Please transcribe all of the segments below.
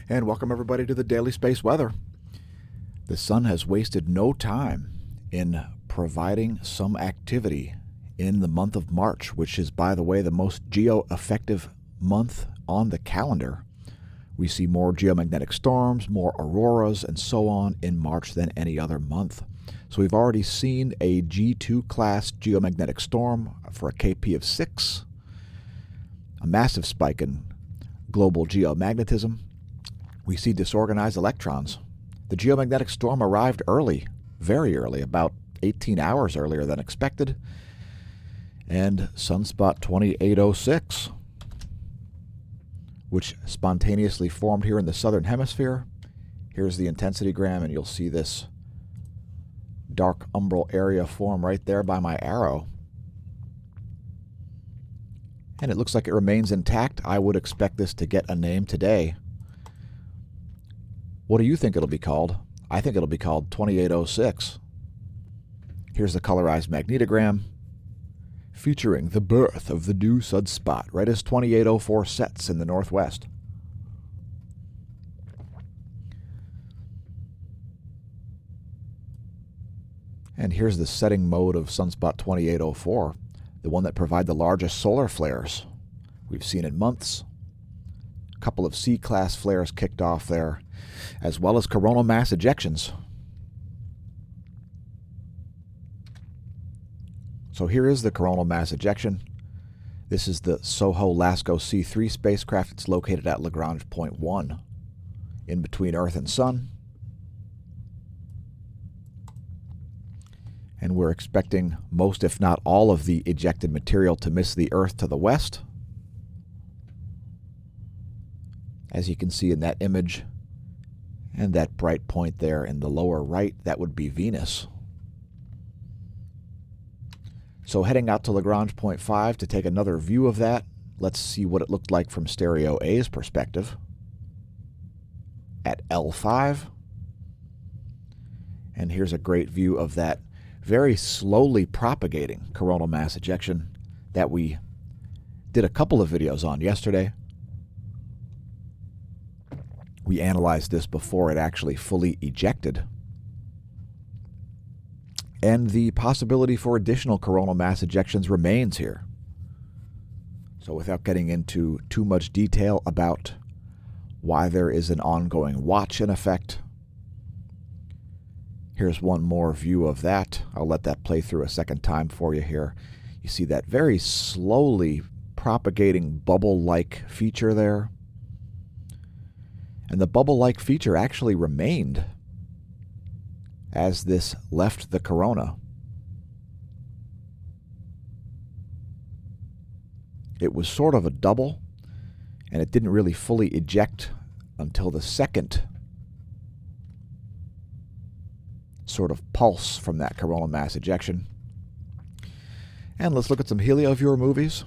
And welcome everybody to the Daily Space Weather. The sun has wasted no time in providing some activity in the month of March, which is, by the way, the most geo-effective month on the calendar. We see more geomagnetic storms, more auroras, and so on in March than any other month. So we've already seen a G2 class geomagnetic storm for a KP of 6, a massive spike in global geomagnetism. We see disorganized electrons. The geomagnetic storm arrived early, very early, about 18 hours earlier than expected. And Sunspot 2806, which spontaneously formed here in the southern hemisphere. Here's the intensity gram, and you'll see this dark umbral area form right there by my arrow. And it looks like it remains intact. I would expect this to get a name today. What do you think it'll be called? I think it'll be called 2806. Here's the colorized magnetogram featuring the birth of the new sunspot right as 2804 sets in the northwest. And here's the setting mode of sunspot 2804, the one that provides the largest solar flares we've seen in months. A couple of C-class flares kicked off there, as well as coronal mass ejections. So here is the coronal mass ejection. This is the SOHO-LASCO C3 spacecraft. It's located at Lagrange point 1, in between Earth and Sun. And we're expecting most, if not all, of the ejected material to miss the Earth to the west. As you can see in that image, and that bright point there in the lower right, that would be Venus. So heading out to Lagrange point 5 to take another view of that, let's see what it looked like from stereo A's perspective at L5. And here's a great view of that very slowly propagating coronal mass ejection that we did a couple of videos on yesterday. We analyzed this before it actually fully ejected. And the possibility for additional coronal mass ejections remains here. So without getting into too much detail about why there is an ongoing watch in effect, here's one more view of that. I'll let that play through a second time for you here. You see that very slowly propagating bubble-like feature there. And the bubble-like feature actually remained as this left the corona. It was sort of a double, and it didn't really fully eject until the second sort of pulse from that coronal mass ejection. And let's look at some HelioViewer movies.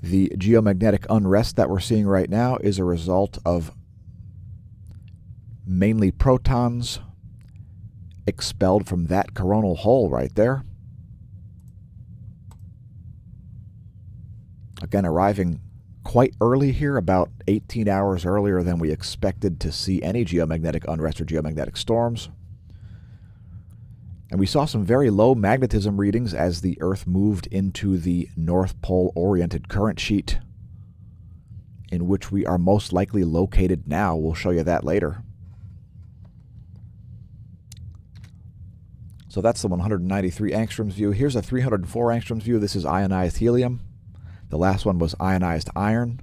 The geomagnetic unrest that we're seeing right now is a result of mainly protons expelled from that coronal hole right there. Again, arriving quite early here, about 18 hours earlier than we expected to see any geomagnetic unrest or geomagnetic storms. And we saw some very low magnetism readings as the Earth moved into the North Pole-oriented current sheet, in which we are most likely located now. We'll show you that later. So that's the 193 angstroms view. Here's a 304 angstroms view. This is ionized helium. The last one was ionized iron.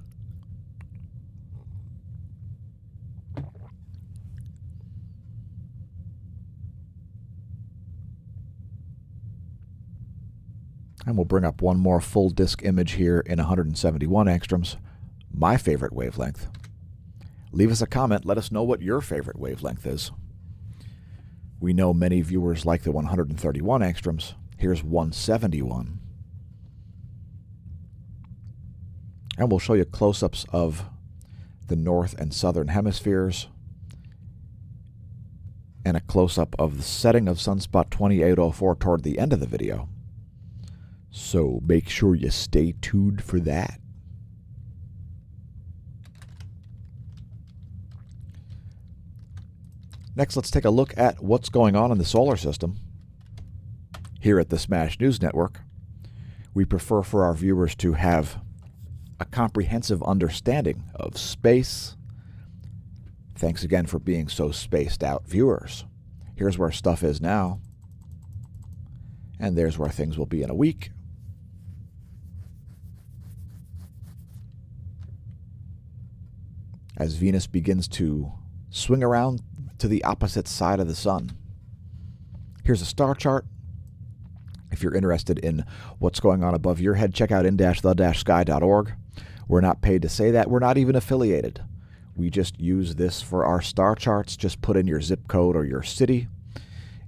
And we'll bring up one more full disk image here in 171 angstroms, my favorite wavelength. Leave us a comment. Let us know what your favorite wavelength is. We know many viewers like the 131 angstroms. Here's 171. And we'll show you close-ups of the north and southern hemispheres and a close-up of the setting of sunspot 2804 toward the end of the video. So make sure you stay tuned for that. Next, let's take a look at what's going on in the solar system. Here at the Smash News Network, we prefer for our viewers to have a comprehensive understanding of space. Thanks again for being so spaced out viewers. Here's where stuff is now, and there's where things will be in a week. As Venus begins to swing around to the opposite side of the sun. Here's a star chart. If you're interested in what's going on above your head, check out in-the-sky.org. We're not paid to say that. We're not even affiliated. We just use this for our star charts. Just put in your zip code or your city,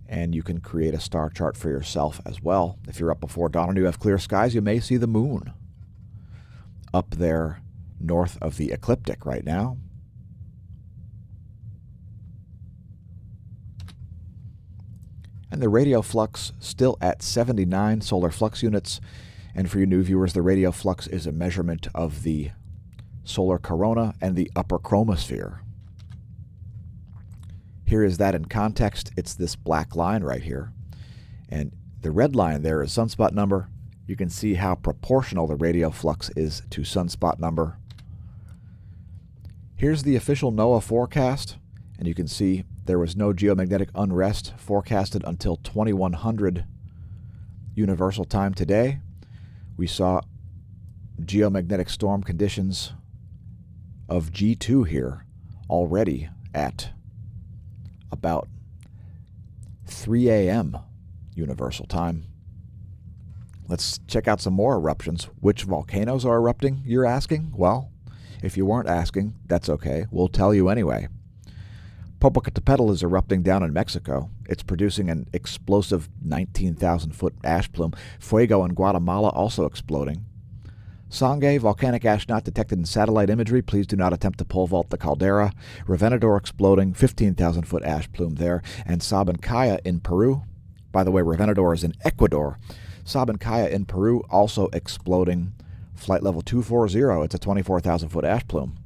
and you can create a star chart for yourself as well. If you're up before dawn and you have clear skies, you may see the moon up there north of the ecliptic right now. And the radio flux still at 79 solar flux units. And for you new viewers, the radio flux is a measurement of the solar corona and the upper chromosphere. Here is that in context. It's this black line right here. And the red line there is sunspot number. You can see how proportional the radio flux is to sunspot number. Here's the official NOAA forecast. And you can see there was no geomagnetic unrest forecasted until 2100 Universal Time today. We saw geomagnetic storm conditions of G2 here already at about 3 a.m. Universal Time. Let's check out some more eruptions. Which volcanoes are erupting, you're asking? Well, if you weren't asking, that's okay. We'll tell you anyway. Popocatépetl is erupting down in Mexico. It's producing an explosive 19,000-foot ash plume. Fuego in Guatemala also exploding. Sangay, volcanic ash not detected in satellite imagery. Please do not attempt to pole vault the caldera. Revenador exploding, 15,000-foot ash plume there. And Sabancaya in Peru. By the way, Revenador is in Ecuador. Sabancaya in Peru also exploding. Flight level 240. It's a 24,000-foot ash plume.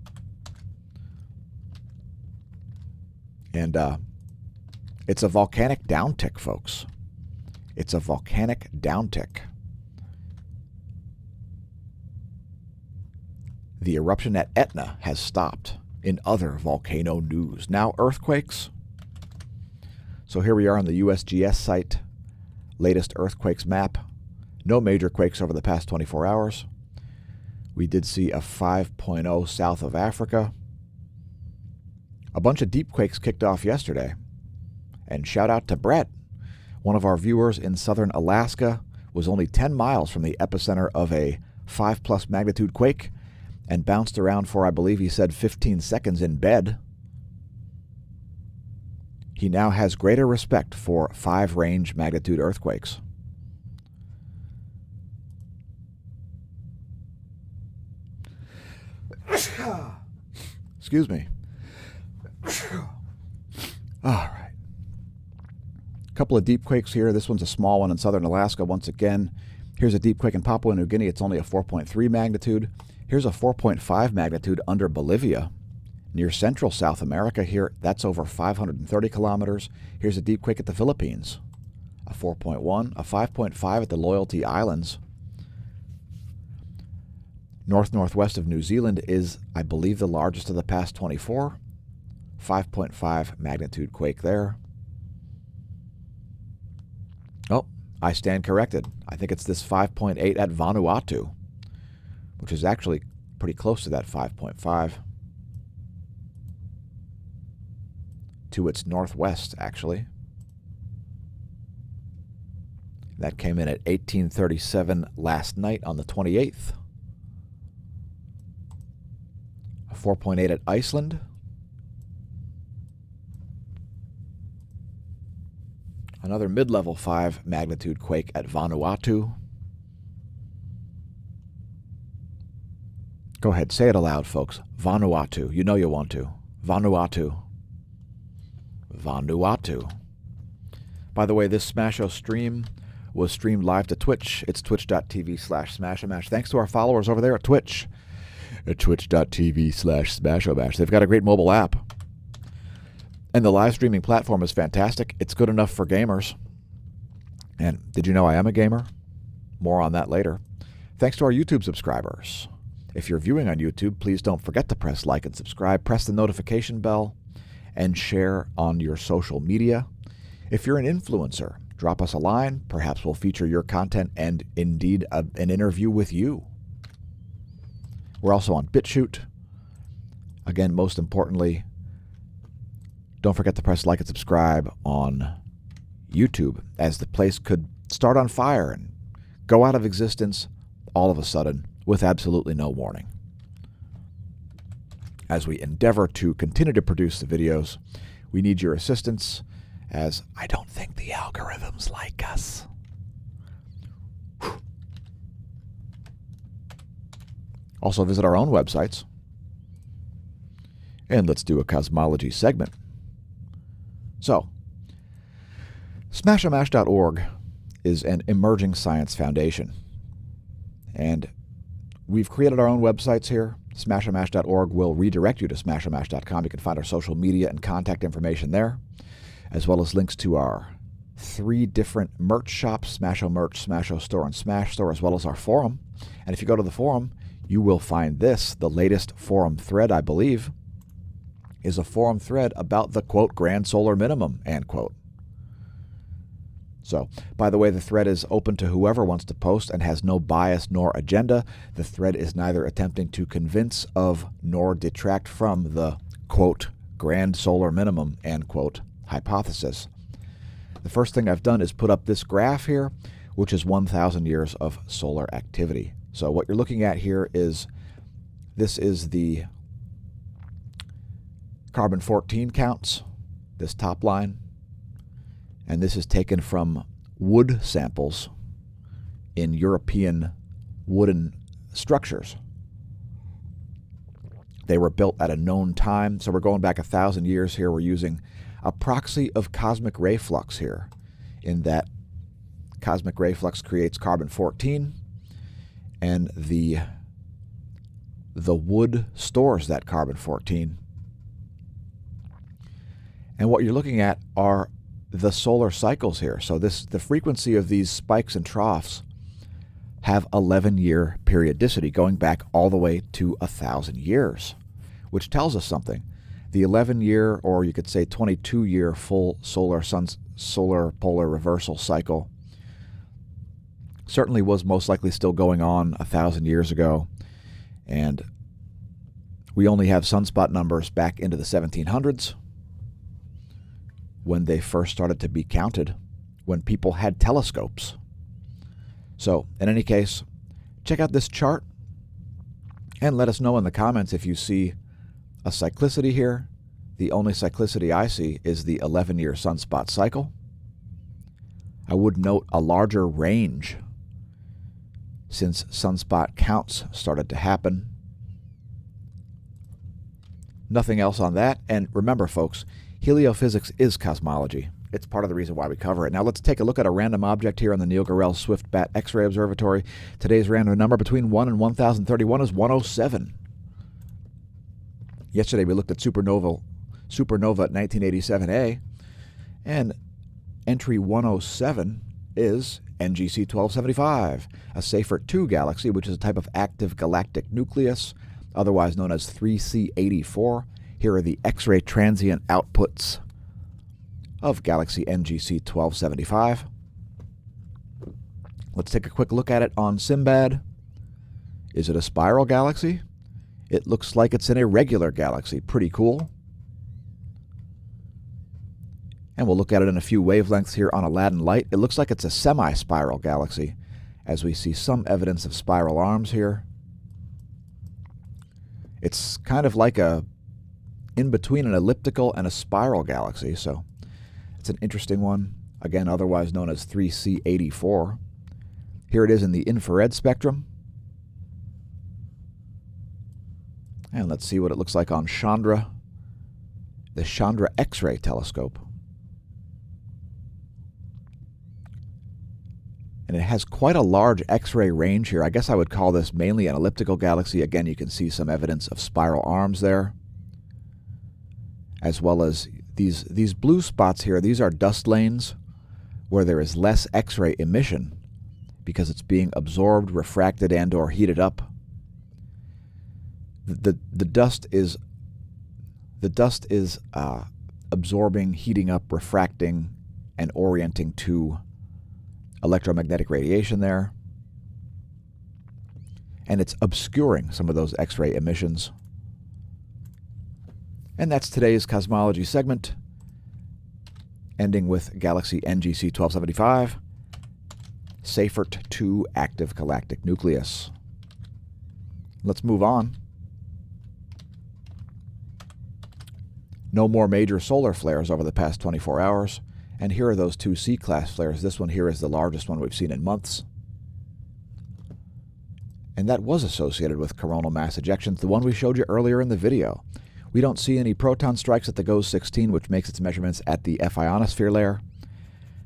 And it's a volcanic downtick, folks. It's a volcanic downtick. The eruption at Etna has stopped. In other volcano news. Now earthquakes. So here we are on the USGS site. Latest earthquakes map. No major quakes over the past 24 hours. We did see a 5.0 south of Africa. A bunch of deep quakes kicked off yesterday. And shout out to Brett. One of our viewers in southern Alaska was only 10 miles from the epicenter of a 5+ magnitude quake and bounced around for, I believe he said, 15 seconds in bed. He now has greater respect for 5-range magnitude earthquakes. Excuse me. All right. A couple of deep quakes here. This one's a small one in southern Alaska once again. Here's a deep quake in Papua New Guinea. It's only a 4.3 magnitude. Here's a 4.5 magnitude under Bolivia, near central South America here. That's over 530 kilometers. Here's a deep quake at the Philippines, a 4.1, a 5.5 at the Loyalty Islands. Northwest of New Zealand is, I believe, the largest of the past 24. 5.5 magnitude quake there. Oh, I stand corrected. I think it's this 5.8 at Vanuatu, which is actually pretty close to that 5.5. To its northwest, actually. That came in at 1837 last night on the 28th. A 4.8 at Iceland. Another mid-level 5 magnitude quake at Vanuatu. Go ahead, say it aloud, folks. Vanuatu. You know you want to. Vanuatu. Vanuatu. By the way, this smAsho stream was streamed live to Twitch. It's twitch.tv/smAshomash. Thanks to our followers over there at Twitch. At twitch.tv/smAshomash. They've got a great mobile app. And the live streaming platform is fantastic. It's good enough for gamers. And did you know I am a gamer? More on that later. Thanks to our YouTube subscribers. If you're viewing on YouTube, please don't forget to press like and subscribe, press the notification bell, and share on your social media. If you're an influencer, drop us a line. Perhaps we'll feature your content and indeed an interview with you. We're also on BitChute. Again, most importantly, don't forget to press like and subscribe on YouTube, as the place could start on fire and go out of existence all of a sudden with absolutely no warning. As we endeavor to continue to produce the videos, we need your assistance, as I don't think the algorithms like us. Also visit our own websites. And let's do a cosmology segment. So, smAsho.org is an emerging science foundation. And we've created our own websites here. smAsho.org will redirect you to smAsho.com. You can find our social media and contact information there, as well as links to our 3 different merch shops, smAsho Merch, smAsho Store, and Smash Store, as well as our forum. And if you go to the forum, you will find this, the latest forum thread, I believe, is a forum thread about the, quote, grand solar minimum, end quote. So, by the way, the thread is open to whoever wants to post and has no bias nor agenda. The thread is neither attempting to convince of nor detract from the, quote, grand solar minimum, end quote, hypothesis. The first thing I've done is put up this graph here, which is 1,000 years of solar activity. So what you're looking at here is, this is the carbon-14 counts, this top line, and this is taken from wood samples in European wooden structures. They were built at a known time, so we're going back 1,000 years here. We're using a proxy of cosmic ray flux here, in that cosmic ray flux creates carbon-14, and the wood stores that carbon-14. And what you're looking at are the solar cycles here. So the frequency of these spikes and troughs have 11-year periodicity, going back all the way to 1,000 years, which tells us something. The 11-year, or you could say 22-year full solar polar reversal cycle certainly was most likely still going on 1,000 years ago. And we only have sunspot numbers back into the 1700s, when they first started to be counted, when people had telescopes. So, in any case, check out this chart and let us know in the comments if you see a cyclicity here. The only cyclicity I see is the 11-year sunspot cycle. I would note a larger range since sunspot counts started to happen. Nothing else on that. And remember, folks, heliophysics is cosmology. It's part of the reason why we cover it. Now let's take a look at a random object here on the Neil Gorell Swift Bat X-ray Observatory. Today's random number between 1 and 1031 is 107. Yesterday we looked at supernova at 1987A, and entry 107 is NGC 1275, a Seyfert 2 galaxy, which is a type of active galactic nucleus, otherwise known as 3C84. Here are the X-ray transient outputs of galaxy NGC 1275. Let's take a quick look at it on Simbad. Is it a spiral galaxy? It looks like it's an irregular galaxy. Pretty cool. And we'll look at it in a few wavelengths here on Aladdin Light. It looks like it's a semi-spiral galaxy, as we see some evidence of spiral arms here. It's kind of like in between an elliptical and a spiral galaxy, so it's an interesting one. Again, otherwise known as 3C84. Here it is in the infrared spectrum. And let's see what it looks like on Chandra, the Chandra X-ray telescope. And it has quite a large X-ray range here. I guess I would call this mainly an elliptical galaxy. Again, you can see some evidence of spiral arms there, as well as these blue spots here, these are dust lanes where there is less X-ray emission because it's being absorbed, refracted, and or heated up. The dust is absorbing, heating up, refracting, and orienting to electromagnetic radiation there. And it's obscuring some of those X-ray emissions. And that's today's cosmology segment, ending with galaxy NGC 1275, Seyfert 2 active galactic nucleus. Let's move on. No more major solar flares over the past 24 hours. And here are those two C-class flares. This one here is the largest one we've seen in months. And that was associated with coronal mass ejections, the one we showed you earlier in the video. We don't see any proton strikes at the GOES 16, which makes its measurements at the F ionosphere layer.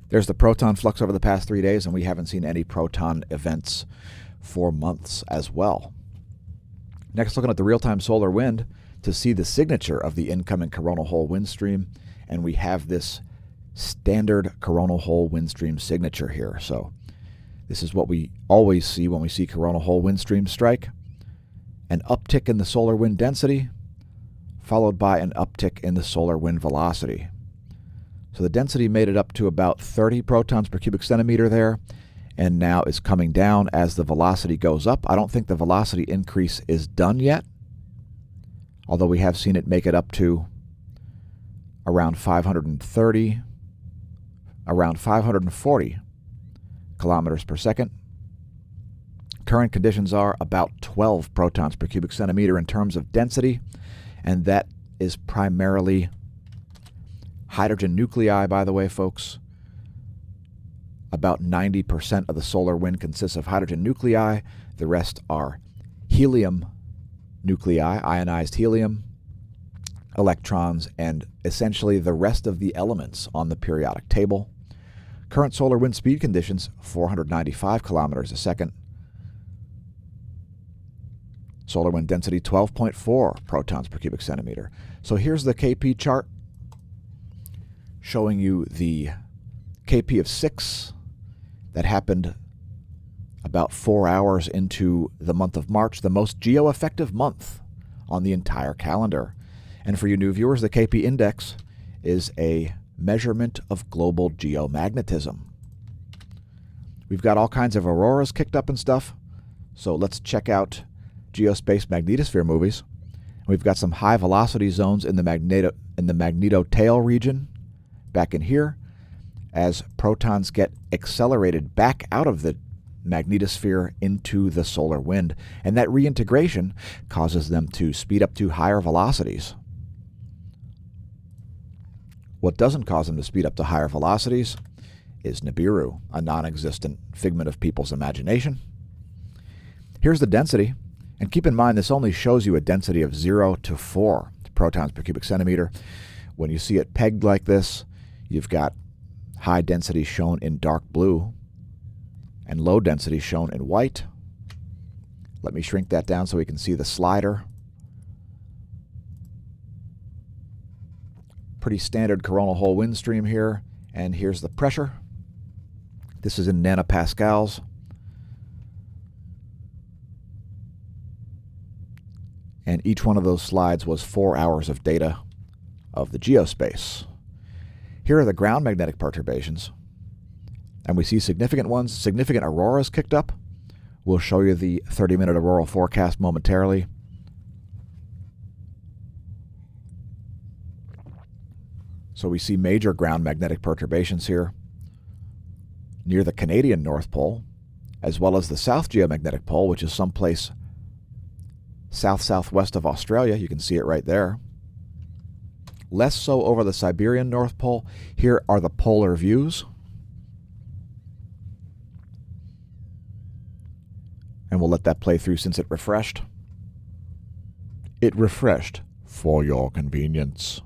There's the proton flux over the past 3 days, and we haven't seen any proton events for months as well. Next, looking at the real-time solar wind to see the signature of the incoming coronal hole wind stream, and we have this standard coronal hole wind stream signature here. So this is what we always see when we see coronal hole wind stream strike. An uptick in the solar wind density, followed by an uptick in the solar wind velocity. So the density made it up to about 30 protons per cubic centimeter there, and now is coming down as the velocity goes up. I don't think the velocity increase is done yet, although we have seen it make it up to around 530, around 540 kilometers per second. Current conditions are about 12 protons per cubic centimeter in terms of density, and that is primarily hydrogen nuclei, by the way, folks. About 90% of the solar wind consists of hydrogen nuclei. The rest are helium nuclei, ionized helium, electrons, and essentially the rest of the elements on the periodic table. Current solar wind speed conditions, 495 kilometers a second. Solar wind density, 12.4 protons per cubic centimeter. So here's the KP chart showing you the KP of 6 that happened about 4 hours into the month of March, the most geo-effective month on the entire calendar. And for you new viewers, the KP index is a measurement of global geomagnetism. We've got all kinds of auroras kicked up and stuff, so let's check out geospace magnetosphere movies. We've got some high velocity zones in the magnetotail region back in here as protons get accelerated back out of the magnetosphere into the solar wind, and that reintegration causes them to speed up to higher velocities. What doesn't cause them to speed up to higher velocities is Nibiru, a non-existent figment of people's imagination. Here's the density, and keep in mind this only shows you a density of 0 to 4 protons per cubic centimeter. When you see it pegged like this, you've got high density shown in dark blue and low density shown in white. Let me shrink that down so we can see the slider. Pretty standard coronal hole wind stream here, and here's the pressure. This is in nanopascals. And each one of those slides was 4 hours of data of the geospace. Here are the ground magnetic perturbations. And we see significant ones, significant auroras kicked up. We'll show you the 30-minute auroral forecast momentarily. So we see major ground magnetic perturbations here near the Canadian North Pole, as well as the South Geomagnetic Pole, which is someplace south-southwest of Australia. You can see it right there. Less so over the Siberian North Pole. Here are the polar views. And we'll let that play through since it refreshed. It refreshed for your convenience.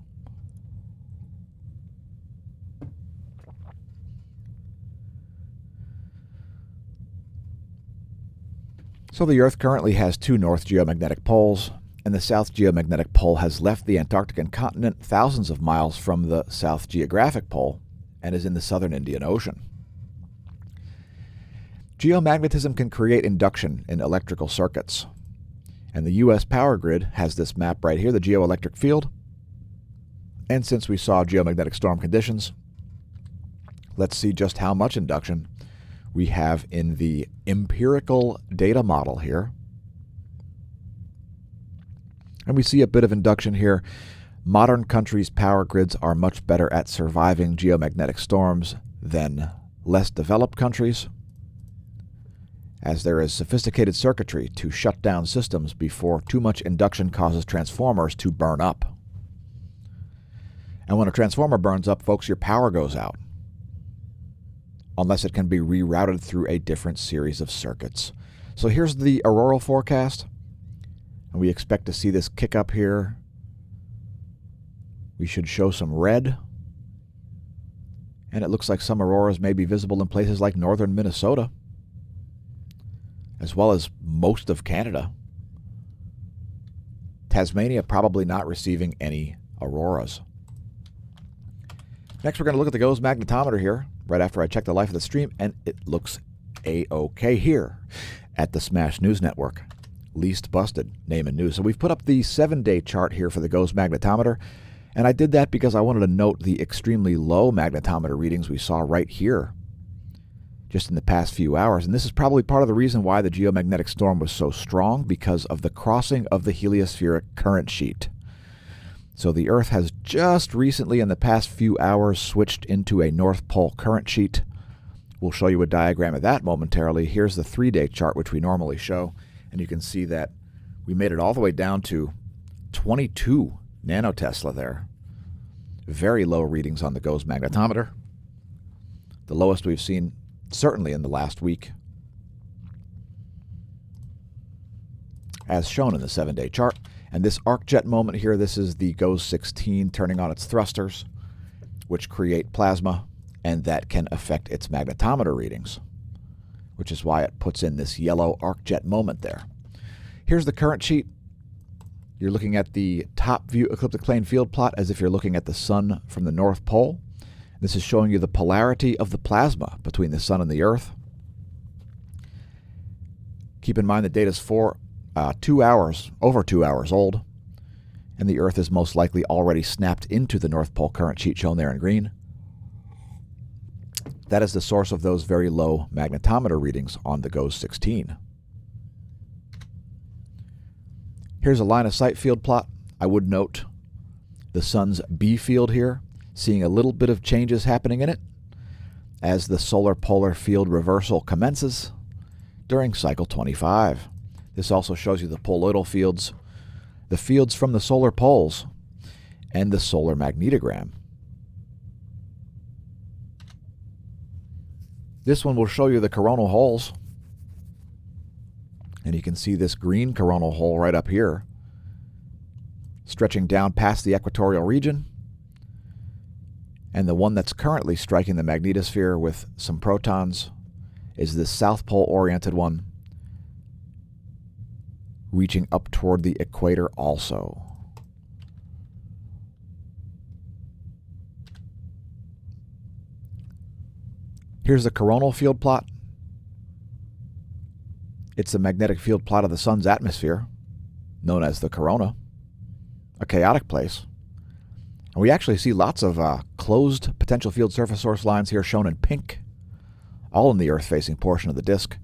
So the Earth currently has 2 north geomagnetic poles, and the South Geomagnetic Pole has left the Antarctic continent thousands of miles from the South Geographic Pole and is in the southern Indian Ocean. Geomagnetism can create induction in electrical circuits. And the U.S. power grid has this map right here, the geoelectric field. And since we saw geomagnetic storm conditions, let's see just how much induction we have in the empirical data model here. And we see a bit of induction here. Modern countries' power grids are much better at surviving geomagnetic storms than less developed countries, as there is sophisticated circuitry to shut down systems before too much induction causes transformers to burn up. And when a transformer burns up, folks, your power goes out, unless it can be rerouted through a different series of circuits. So here's the auroral forecast, and we expect to see this kick up here. We should show some red, and it looks like some auroras may be visible in places like northern Minnesota, as well as most of Canada. Tasmania probably not receiving any auroras. Next, we're going to look at the GOES magnetometer here, right after I check the life of the stream, and it looks A-OK here at the Smash News Network. Least busted name and news. So we've put up the 7-day chart here for the GOES magnetometer, and I did that because I wanted to note the extremely low magnetometer readings we saw right here just in the past few hours. And this is probably part of the reason why the geomagnetic storm was so strong, because of the crossing of the heliospheric current sheet. So the Earth has just recently in the past few hours switched into a North Pole current sheet. We'll show you a diagram of that momentarily. Here's the 3-day chart, which we normally show, and you can see that we made it all the way down to 22 nanotesla there. Very low readings on the GOES magnetometer. The lowest we've seen certainly in the last week, as shown in the 7-day chart. And this arc jet moment here, this is the GOES 16 turning on its thrusters, which create plasma, and that can affect its magnetometer readings, which is why it puts in this yellow arc jet moment there. Here's the current sheet. You're looking at the top view ecliptic plane field plot as if you're looking at the sun from the North Pole. This is showing you the polarity of the plasma between the sun and the Earth. Keep in mind the data is for 2 hours, over 2 hours old, and the Earth is most likely already snapped into the North Pole current sheet shown there in green. That is the source of those very low magnetometer readings on the GOES 16. Here's a line of sight field plot. I would note the sun's B field here, seeing a little bit of changes happening in it as the solar polar field reversal commences during cycle 25. This also shows you the poloidal fields, the fields from the solar poles, and the solar magnetogram. This one will show you the coronal holes, and you can see this green coronal hole right up here, stretching down past the equatorial region. And the one that's currently striking the magnetosphere with some protons is this South Pole-oriented one, reaching up toward the equator also. Here's the coronal field plot. It's the magnetic field plot of the sun's atmosphere, known as the corona, a chaotic place. And we actually see lots of closed potential field surface source lines here shown in pink, all in the Earth-facing portion of the disk.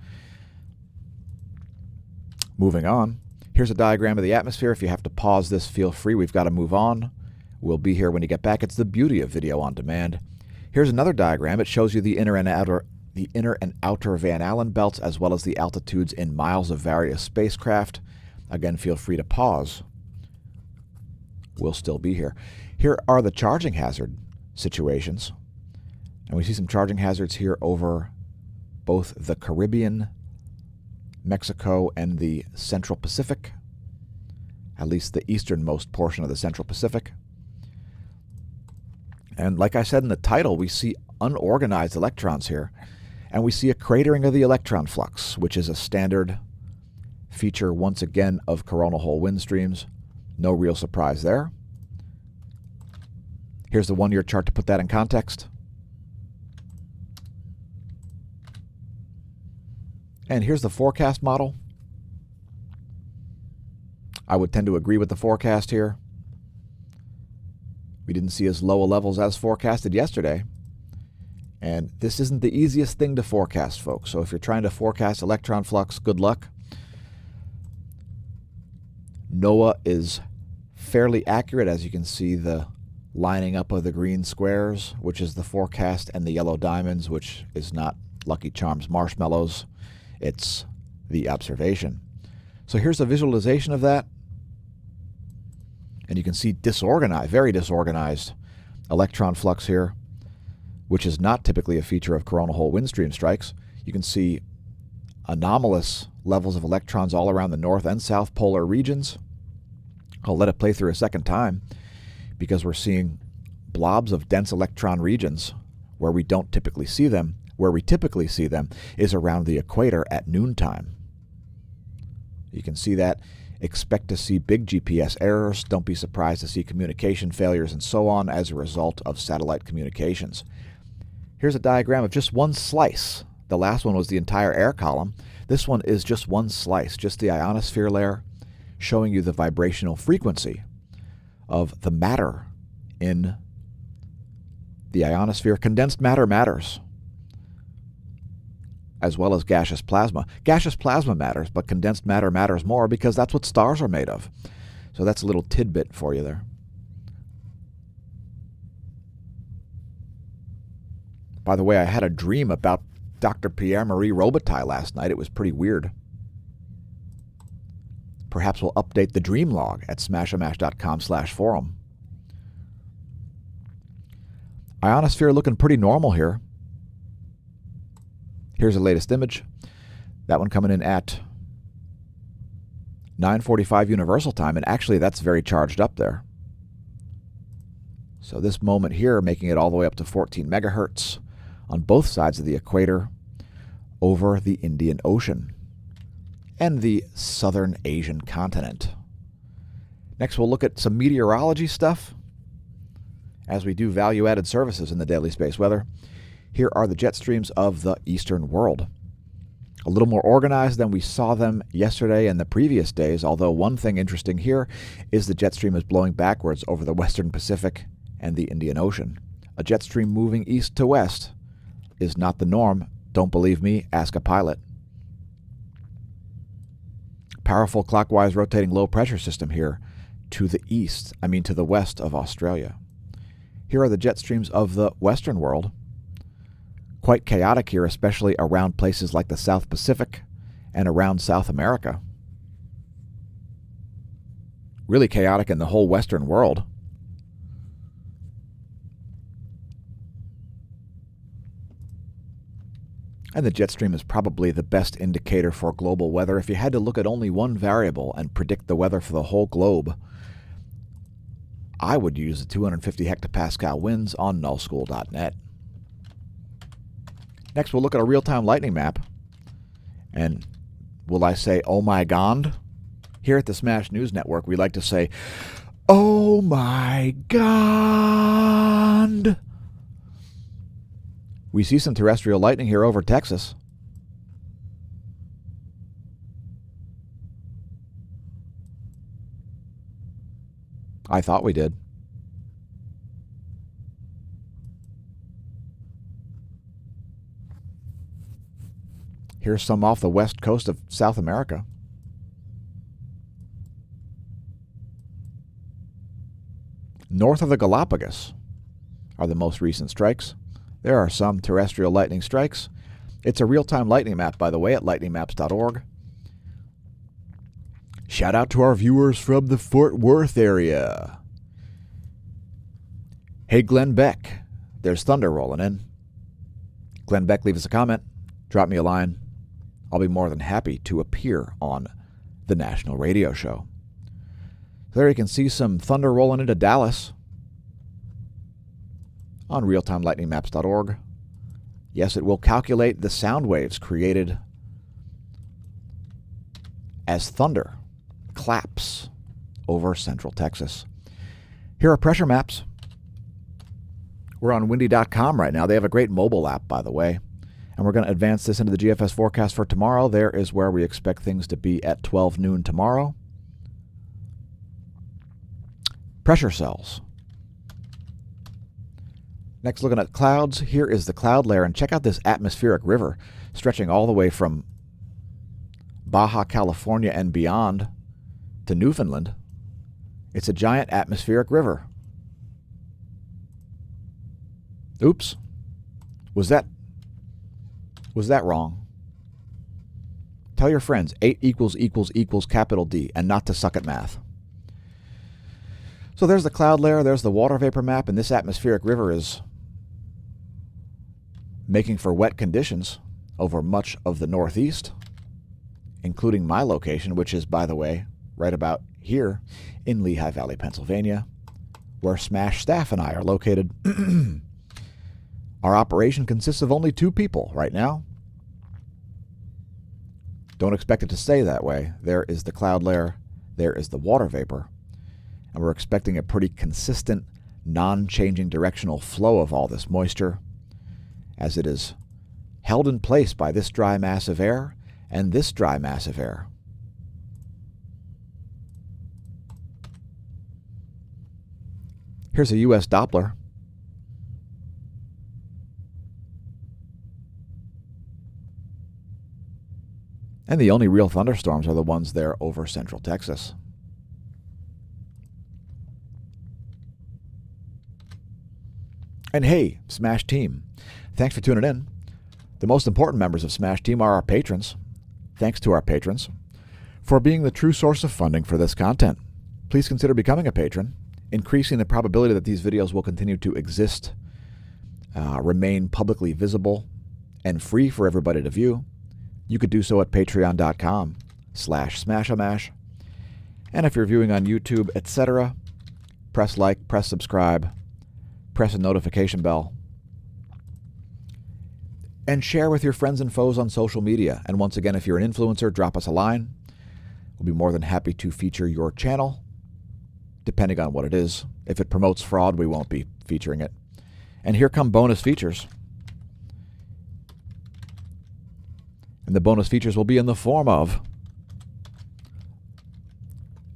Moving on, here's a diagram of the atmosphere. If you have to pause this, feel free. We've got to move on. We'll be here when you get back. It's the beauty of video on demand. Here's another diagram. It shows you the inner and outer Van Allen belts, as well as the altitudes in miles of various spacecraft. Again, feel free to pause. We'll still be here. Here are the charging hazard situations. And we see some charging hazards here over both the Caribbean, Mexico, and the Central Pacific, at least the easternmost portion of the Central Pacific. And like I said in the title, we see unorganized electrons here, and we see a cratering of the electron flux, which is a standard feature once again of coronal hole wind streams. No real surprise there. Here's the one-year chart to put that in context. And here's the forecast model. I would tend to agree with the forecast here. We didn't see as low a levels as forecasted yesterday. And this isn't the easiest thing to forecast, folks. So if you're trying to forecast electron flux, good luck. NOAA is fairly accurate, as you can see the lining up of the green squares, which is the forecast, and the yellow diamonds, which is not Lucky Charms marshmallows. It's the observation. So here's a visualization of that. And you can see disorganized, very disorganized electron flux here, which is not typically a feature of coronal hole wind stream strikes. You can see anomalous levels of electrons all around the north and south polar regions. I'll let it play through a second time because we're seeing blobs of dense electron regions where we don't typically see them. Where we typically see them is around the equator at noontime. You can see that. Expect to see big GPS errors. Don't be surprised to see communication failures and so on as a result of satellite communications. Here's a diagram of just one slice. The last one was the entire air column. This one is just one slice, just the ionosphere layer, showing you the vibrational frequency of the matter in the ionosphere. Condensed matter matters, as well as gaseous plasma. Gaseous plasma matters, but condensed matter matters more because that's what stars are made of. So that's a little tidbit for you there. By the way, I had a dream about Dr. Pierre-Marie Robitaille last night. It was pretty weird. Perhaps we'll update the dream log at smashomash.com/forum. Ionosphere looking pretty normal here. Here's the latest image. That one coming in at 9:45 Universal Time, and actually that's very charged up there. So this moment here making it all the way up to 14 megahertz on both sides of the equator over the Indian Ocean and the southern Asian continent. Next we'll look at some meteorology stuff as we do value-added services in the daily space weather. Here are the jet streams of the eastern world. A little more organized than we saw them yesterday and the previous days, although one thing interesting here is the jet stream is blowing backwards over the western Pacific and the Indian Ocean. A jet stream moving east to west is not the norm. Don't believe me? Ask a pilot. Powerful clockwise rotating low pressure system here to the west of Australia. Here are the jet streams of the western world. Quite chaotic here, especially around places like the South Pacific and around South America. Really chaotic in the whole western world. And the jet stream is probably the best indicator for global weather. If you had to look at only one variable and predict the weather for the whole globe, I would use the 250 hectopascal winds on nullschool.net. Next, we'll look at a real-time lightning map. And will I say, oh my God? Here at the Smash News Network, we like to say, oh my God! We see some terrestrial lightning here over Texas. I thought we did. Here's some off the west coast of South America. North of the Galapagos are the most recent strikes. There are some terrestrial lightning strikes. It's a real-time lightning map, by the way, at lightningmaps.org. Shout out to our viewers from the Fort Worth area. Hey, Glenn Beck, there's thunder rolling in. Glenn Beck, leave us a comment. Drop me a line. I'll be more than happy to appear on the national radio show. There you can see some thunder rolling into Dallas on realtimelightningmaps.org. Yes, it will calculate the sound waves created as thunder claps over central Texas. Here are pressure maps. We're on windy.com right now. They have a great mobile app, by the way. And we're going to advance this into the GFS forecast for tomorrow. There is where we expect things to be at 12 noon tomorrow. Pressure cells. Next, looking at clouds. Here is the cloud layer. And check out this atmospheric river stretching all the way from Baja California and beyond to Newfoundland. It's a giant atmospheric river. Oops. Was that wrong? Tell your friends 8 equals capital D and not to suck at math. So there's the cloud layer, there's the water vapor map, and this atmospheric river is making for wet conditions over much of the Northeast, including my location, which is, by the way, right about here in Lehigh Valley, Pennsylvania, where smAsho staff and I are located. Our operation consists of only 2 people right now. Don't expect it to stay that way. There is the cloud layer, there is the water vapor, and we're expecting a pretty consistent, non-changing directional flow of all this moisture as it is held in place by this dry mass of air and this dry mass of air. Here's a U.S. Doppler. And the only real thunderstorms are the ones there over central Texas. And hey, smAsho team, thanks for tuning in. The most important members of smAsho team are our patrons. Thanks to our patrons for being the true source of funding for this content. Please consider becoming a patron, increasing the probability that these videos will continue to exist, remain publicly visible, and free for everybody to view. You could do so at patreon.com/smAshomash. And if you're viewing on YouTube, etc., press like, press subscribe, press a notification bell, and share with your friends and foes on social media. And once again, if you're an influencer, drop us a line. We'll be more than happy to feature your channel, depending on what it is. If it promotes fraud, we won't be featuring it. And here come bonus features. And the bonus features will be in the form of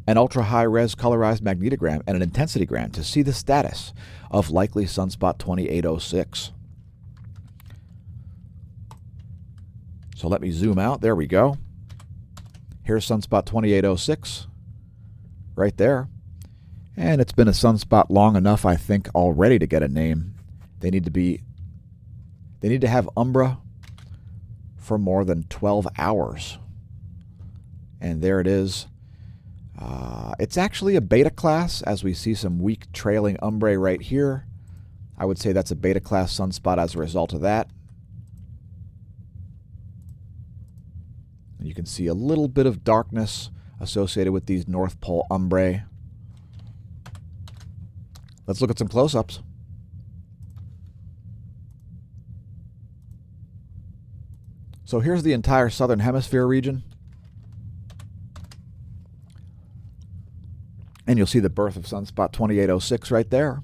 an ultra-high-res colorized magnetogram and an intensitygram to see the status of likely Sunspot 2806. So let me zoom out. There we go. Here's Sunspot 2806 right there. And it's been a sunspot long enough, I think, already to get a name. They need to have umbra for more than 12 hours. And there it is. It's actually a beta class, as we see some weak trailing umbrae right here. I would say that's a beta class sunspot as a result of that. And you can see a little bit of darkness associated with these North Pole umbrae. Let's look at some close-ups. So here's the entire southern hemisphere region. And you'll see the birth of Sunspot 2806 right there.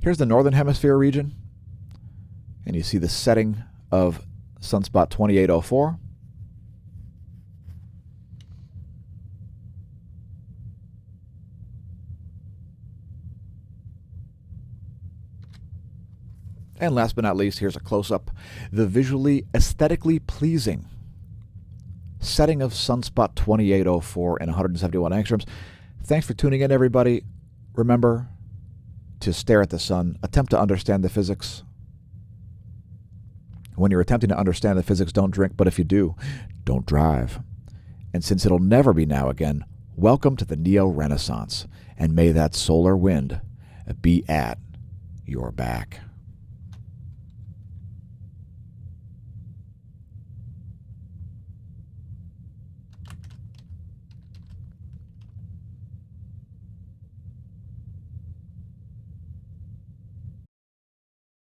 Here's the northern hemisphere region. And you see the setting of Sunspot 2804. And last but not least, here's a close-up. The visually, aesthetically pleasing setting of Sunspot 2804 and 171 angstroms. Thanks for tuning in, everybody. Remember to stare at the sun. Attempt to understand the physics. When you're attempting to understand the physics, don't drink. But if you do, don't drive. And since it'll never be now again, welcome to the Neo-Renaissance. And may that solar wind be at your back.